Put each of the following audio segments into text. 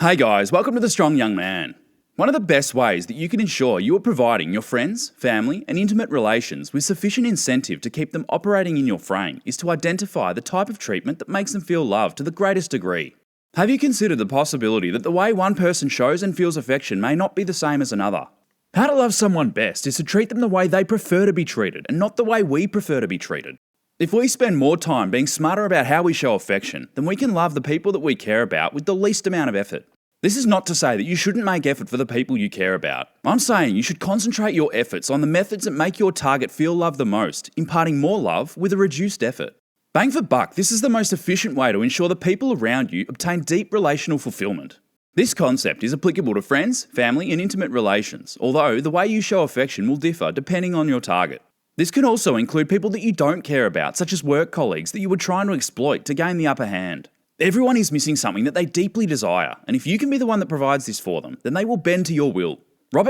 Hey guys, welcome to The Strong Young Man. One of the best ways that you can ensure you are providing your friends, family, and intimate relations with sufficient incentive to keep them operating in your frame is to identify the type of treatment that makes them feel loved to the greatest degree. Have you considered the possibility that the way one person shows and feels affection may not be the same as another? How to love someone best is to treat them the way they prefer to be treated and not the way we prefer to be treated. If we spend more time being smarter about how we show affection, then we can love the people that we care about with the least amount of effort. This is not to say that you shouldn't make effort for the people you care about. I'm saying you should concentrate your efforts on the methods that make your target feel loved the most, imparting more love with a reduced effort. Bang for buck, this is the most efficient way to ensure the people around you obtain deep relational fulfillment. This concept is applicable to friends, family, and intimate relations, although the way you show affection will differ depending on your target. This can also include people that you don't care about, such as work colleagues that you were trying to exploit to gain the upper hand. Everyone is missing something that they deeply desire, and if you can be the one that provides this for them, then they will bend to your will.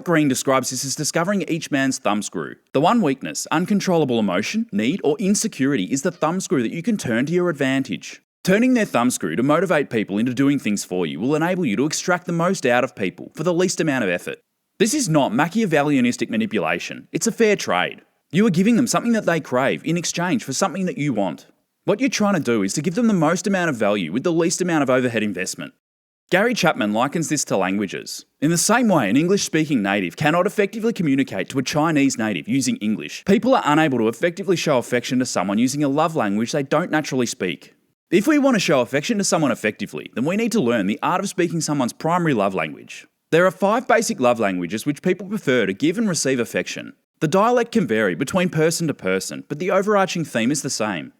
Greene describes this as discovering each man's thumbscrew. The one weakness, uncontrollable emotion, need, or insecurity is the thumbscrew that you can turn to your advantage. Turning their thumbscrew to motivate people into doing things for you will enable you to extract the most out of people for the least amount of effort. This is not Machiavellianistic manipulation, it's a fair trade. You are giving them something that they crave in exchange for something that you want. What you're trying to do is to give them the most amount of value with the least amount of overhead investment. Chapman likens this to languages. In the same way an English-speaking native cannot effectively communicate to a Chinese native using English, people are unable to effectively show affection to someone using a love language they don't naturally speak. If we want to show affection to someone effectively, then we need to learn the art of speaking someone's primary love language. There are 5 basic love languages which people prefer to give and receive affection. The dialect can vary between person to person, but the overarching theme is the same.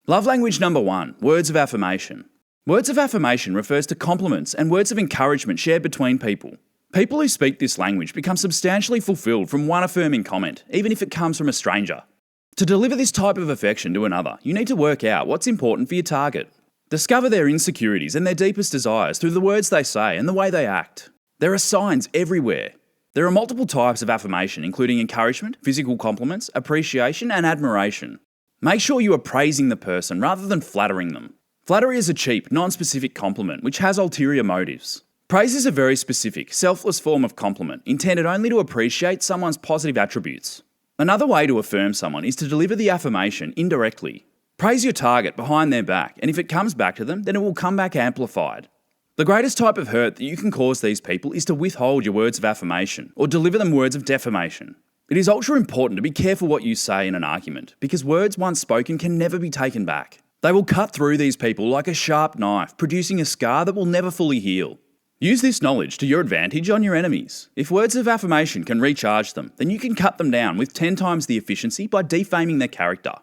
Love language number 1, words of affirmation. Words of affirmation refers to compliments and words of encouragement shared between people. People who speak this language become substantially fulfilled from one affirming comment, even if it comes from a stranger. To deliver this type of affection to another, you need to work out what's important for your target. Discover their insecurities and their deepest desires through the words they say and the way they act. There are signs everywhere. There are multiple types of affirmation, including encouragement, physical compliments, appreciation, and admiration. Make sure you are praising the person rather than flattering them. Flattery is a cheap, non-specific compliment which has ulterior motives. Praise is a very specific, selfless form of compliment intended only to appreciate someone's positive attributes. Another way to affirm someone is to deliver the affirmation indirectly. Praise your target behind their back, and if it comes back to them, then it will come back amplified. The greatest type of hurt that you can cause these people is to withhold your words of affirmation or deliver them words of defamation. It is ultra important to be careful what you say in an argument, because words once spoken can never be taken back. They will cut through these people like a sharp knife, producing a scar that will never fully heal. Use this knowledge to your advantage on your enemies. If words of affirmation can recharge them, then you can cut them down with 10 times the efficiency by defaming their character.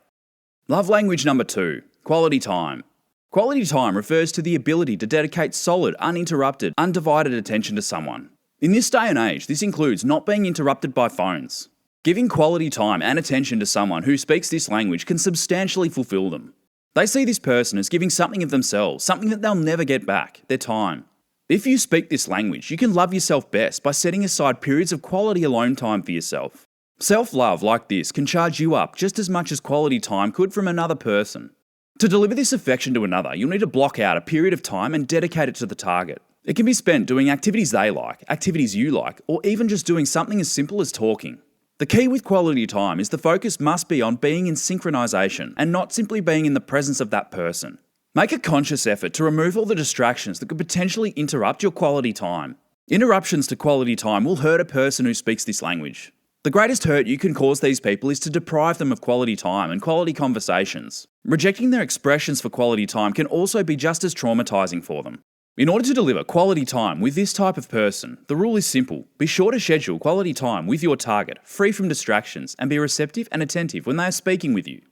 Love language number 2, quality time. Quality time refers to the ability to dedicate solid, uninterrupted, undivided attention to someone. In this day and age, this includes not being interrupted by phones. Giving quality time and attention to someone who speaks this language can substantially fulfill them. They see this person as giving something of themselves, something that they'll never get back, their time. If you speak this language, you can love yourself best by setting aside periods of quality alone time for yourself. Self-love like this can charge you up just as much as quality time could from another person. To deliver this affection to another, you'll need to block out a period of time and dedicate it to the target. It can be spent doing activities they like, activities you like, or even just doing something as simple as talking. The key with quality time is the focus must be on being in synchronization and not simply being in the presence of that person. Make a conscious effort to remove all the distractions that could potentially interrupt your quality time. Interruptions to quality time will hurt a person who speaks this language. The greatest hurt you can cause these people is to deprive them of quality time and quality conversations. Rejecting their expressions for quality time can also be just as traumatizing for them. In order to deliver quality time with this type of person, the rule is simple. Be sure to schedule quality time with your target, free from distractions, and be receptive and attentive when they are speaking with you.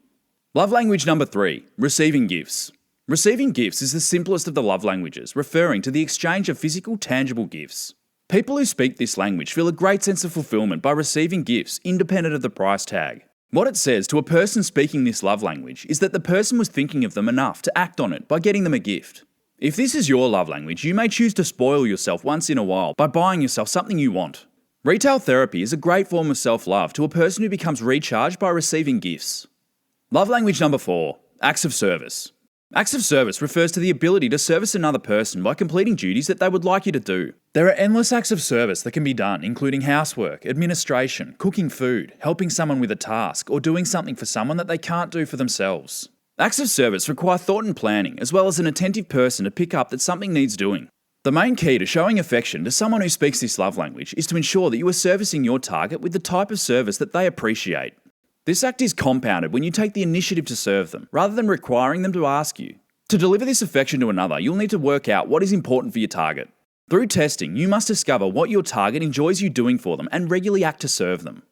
Love language number 3, receiving gifts. Receiving gifts is the simplest of the love languages, referring to the exchange of physical, tangible gifts. People who speak this language feel a great sense of fulfillment by receiving gifts independent of the price tag. What it says to a person speaking this love language is that the person was thinking of them enough to act on it by getting them a gift. If this is your love language, you may choose to spoil yourself once in a while by buying yourself something you want. Retail therapy is a great form of self-love to a person who becomes recharged by receiving gifts. Love language number 4, acts of service. Acts of service refers to the ability to service another person by completing duties that they would like you to do. There are endless acts of service that can be done, including housework, administration, cooking food, helping someone with a task, or doing something for someone that they can't do for themselves. Acts of service require thought and planning, as well as an attentive person to pick up that something needs doing. The main key to showing affection to someone who speaks this love language is to ensure that you are servicing your target with the type of service that they appreciate. This act is compounded when you take the initiative to serve them, rather than requiring them to ask you. To deliver this affection to another, you'll need to work out what is important for your target. Through testing, you must discover what your target enjoys you doing for them and regularly act to serve them.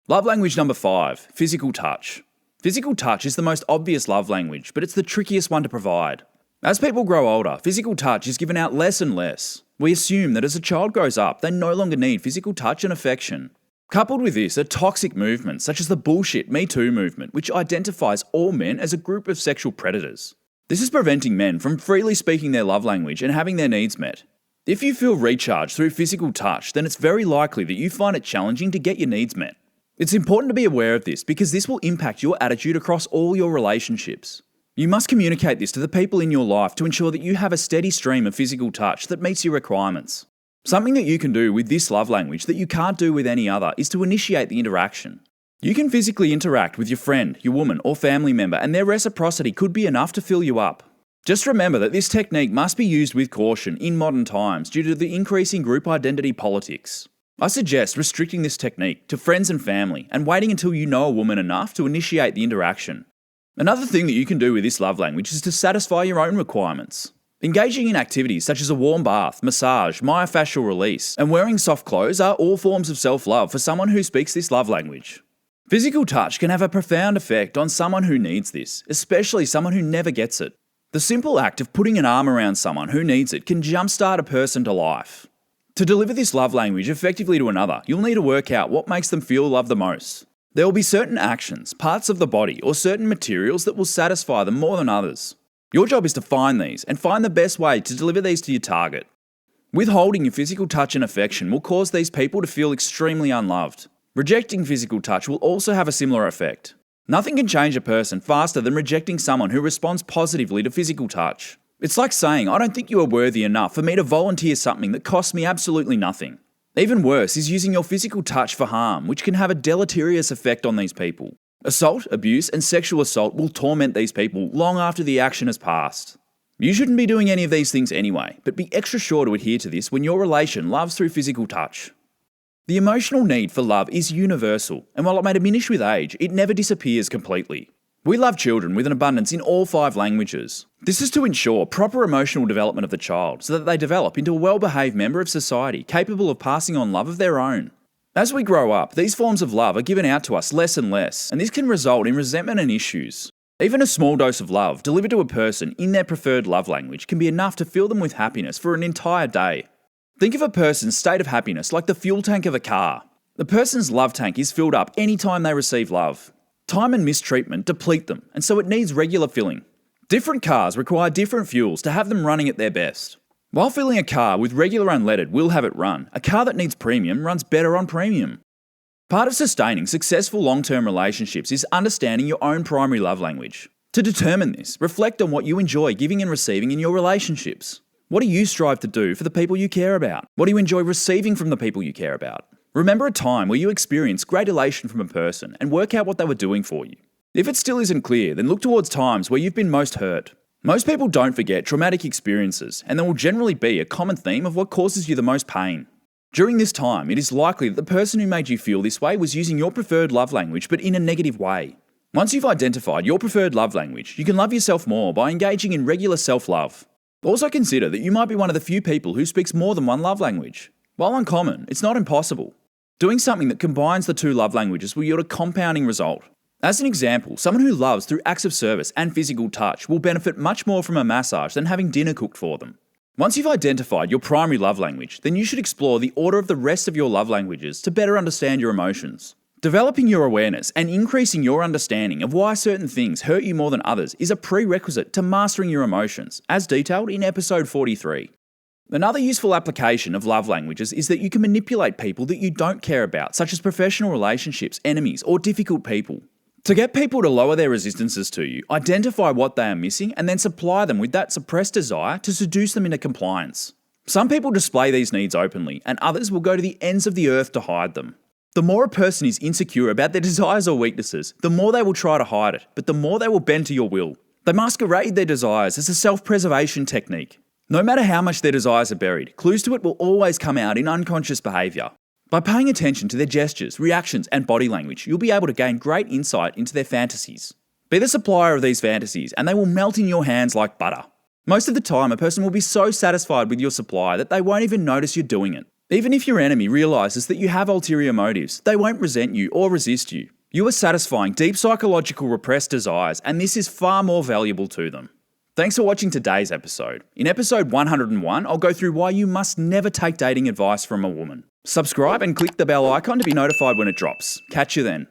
Love language number 5, physical touch. Physical touch is the most obvious love language, but it's the trickiest one to provide. As people grow older, physical touch is given out less and less. We assume that as a child grows up, they no longer need physical touch and affection. Coupled with this are toxic movements such as the bullshit Me Too movement, which identifies all men as a group of sexual predators. This is preventing men from freely speaking their love language and having their needs met. If you feel recharged through physical touch, then it's very likely that you find it challenging to get your needs met. It's important to be aware of this because this will impact your attitude across all your relationships. You must communicate this to the people in your life to ensure that you have a steady stream of physical touch that meets your requirements. Something that you can do with this love language that you can't do with any other is to initiate the interaction. You can physically interact with your friend, your woman, or family member, and their reciprocity could be enough to fill you up. Just remember that this technique must be used with caution in modern times due to the increasing group identity politics. I suggest restricting this technique to friends and family and waiting until you know a woman enough to initiate the interaction. Another thing that you can do with this love language is to satisfy your own requirements. Engaging in activities such as a warm bath, massage, myofascial release, and wearing soft clothes are all forms of self-love for someone who speaks this love language. Physical touch can have a profound effect on someone who needs this, especially someone who never gets it. The simple act of putting an arm around someone who needs it can jumpstart a person to life. To deliver this love language effectively to another, you'll need to work out what makes them feel loved the most. There will be certain actions, parts of the body, or certain materials that will satisfy them more than others. Your job is to find these and find the best way to deliver these to your target. Withholding your physical touch and affection will cause these people to feel extremely unloved. Rejecting physical touch will also have a similar effect. Nothing can change a person faster than rejecting someone who responds positively to physical touch. It's like saying, I don't think you are worthy enough for me to volunteer something that costs me absolutely nothing. Even worse is using your physical touch for harm, which can have a deleterious effect on these people. Assault, abuse, and sexual assault will torment these people long after the action has passed. You shouldn't be doing any of these things anyway, but be extra sure to adhere to this when your relation loves through physical touch. The emotional need for love is universal, and while it may diminish with age, it never disappears completely. We love children with an abundance in all 5 languages. This is to ensure proper emotional development of the child so that they develop into a well-behaved member of society capable of passing on love of their own. As we grow up, these forms of love are given out to us less and less, and this can result in resentment and issues. Even a small dose of love delivered to a person in their preferred love language can be enough to fill them with happiness for an entire day. Think of a person's state of happiness like the fuel tank of a car. The person's love tank is filled up anytime they receive love. Time and mistreatment deplete them, and so it needs regular filling. Different cars require different fuels to have them running at their best. While filling a car with regular unleaded will have it run, a car that needs premium runs better on premium. Part of sustaining successful long-term relationships is understanding your own primary love language. To determine this, reflect on what you enjoy giving and receiving in your relationships. What do you strive to do for the people you care about? What do you enjoy receiving from the people you care about? Remember a time where you experienced great elation from a person and work out what they were doing for you. If it still isn't clear, then look towards times where you've been most hurt. Most people don't forget traumatic experiences, and there will generally be a common theme of what causes you the most pain. During this time, it is likely that the person who made you feel this way was using your preferred love language, but in a negative way. Once you've identified your preferred love language, you can love yourself more by engaging in regular self-love. Also consider that you might be one of the few people who speaks more than one love language. While uncommon, it's not impossible. Doing something that combines the 2 love languages will yield a compounding result. As an example, someone who loves through acts of service and physical touch will benefit much more from a massage than having dinner cooked for them. Once you've identified your primary love language, then you should explore the order of the rest of your love languages to better understand your emotions. Developing your awareness and increasing your understanding of why certain things hurt you more than others is a prerequisite to mastering your emotions, as detailed in episode 43. Another useful application of love languages is that you can manipulate people that you don't care about, such as professional relationships, enemies, or difficult people. To get people to lower their resistances to you, identify what they are missing and then supply them with that suppressed desire to seduce them into compliance. Some people display these needs openly, and others will go to the ends of the earth to hide them. The more a person is insecure about their desires or weaknesses, the more they will try to hide it, but the more they will bend to your will. They masquerade their desires as a self-preservation technique. No matter how much their desires are buried, clues to it will always come out in unconscious behaviour. By paying attention to their gestures, reactions, and body language, you'll be able to gain great insight into their fantasies. Be the supplier of these fantasies, and they will melt in your hands like butter. Most of the time, a person will be so satisfied with your supply that they won't even notice you're doing it. Even if your enemy realises that you have ulterior motives, they won't resent you or resist you. You are satisfying deep psychological repressed desires, and this is far more valuable to them. Thanks for watching today's episode. In episode 101, I'll go through why you must never take dating advice from a woman. Subscribe and click the bell icon to be notified when it drops. Catch you then.